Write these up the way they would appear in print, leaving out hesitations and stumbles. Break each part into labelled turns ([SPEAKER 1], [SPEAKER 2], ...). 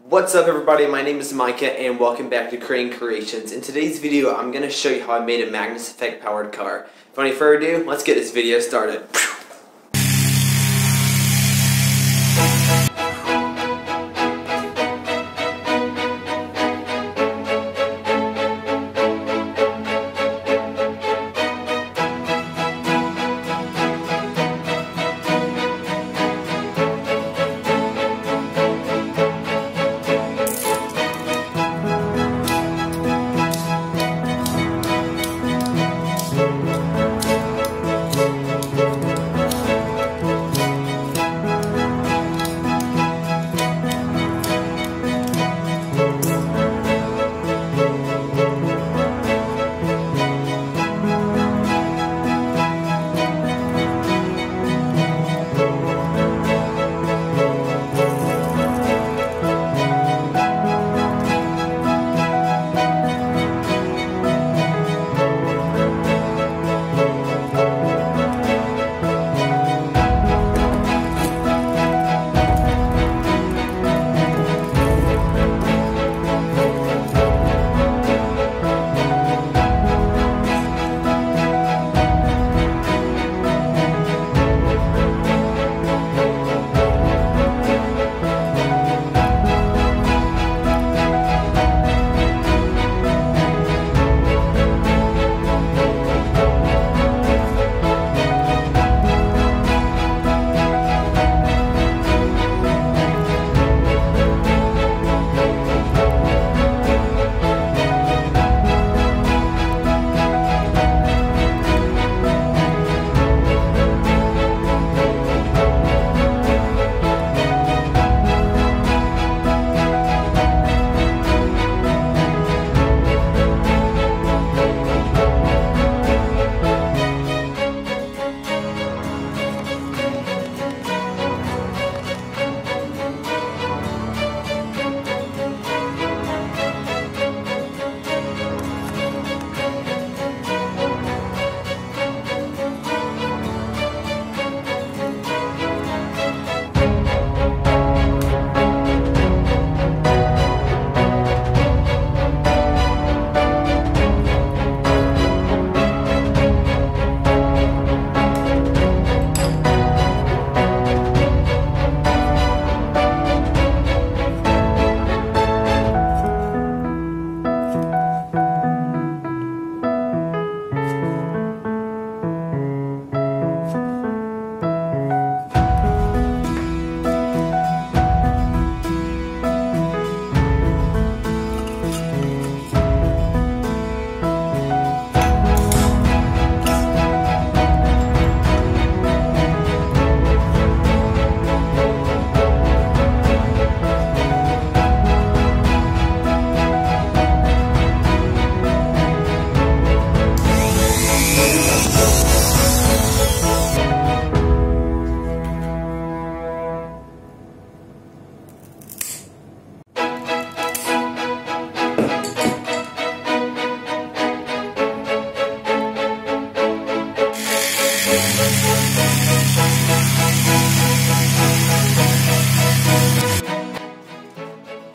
[SPEAKER 1] What's up everybody, my name is Micah and welcome back to Crane Creations. In today's video I'm going to show you how I made a Magnus effect powered car. Without any further ado, let's get this video started.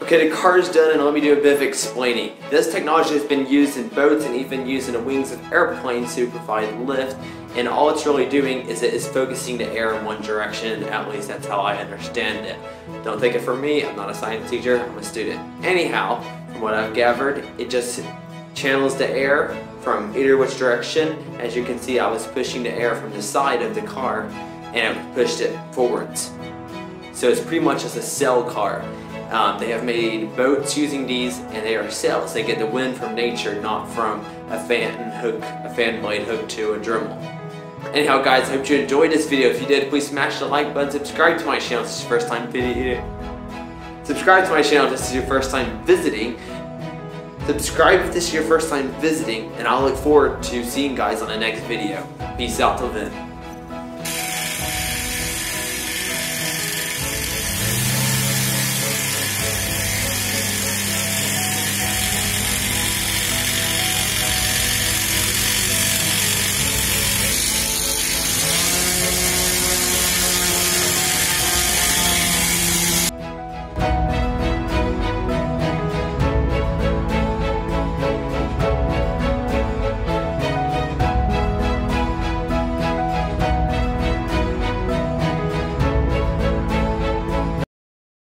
[SPEAKER 1] Okay, the car is done and let me do a bit of explaining. This technology has been used in boats and even used in the wings of airplanes to provide lift, and all it's really doing is it is focusing the air in one direction. At least that's how I understand it. Don't take it from me, I'm not a science teacher, I'm a student. Anyhow, from what I've gathered, it just channels the air from either which direction. As you can see, I was pushing the air from the side of the car and it pushed it forwards. So it's pretty much just a sail car. They have made boats using these, and they are sails. They get the wind from nature, not from a fan blade hooked to a Dremel. Anyhow guys, I hope you enjoyed this video. If you did, please smash the like button, subscribe to my channel if this is your first time Subscribe to my channel if this is your first time visiting. Subscribe if this is your first time visiting, and I'll look forward to seeing you guys on the next video. Peace out till then.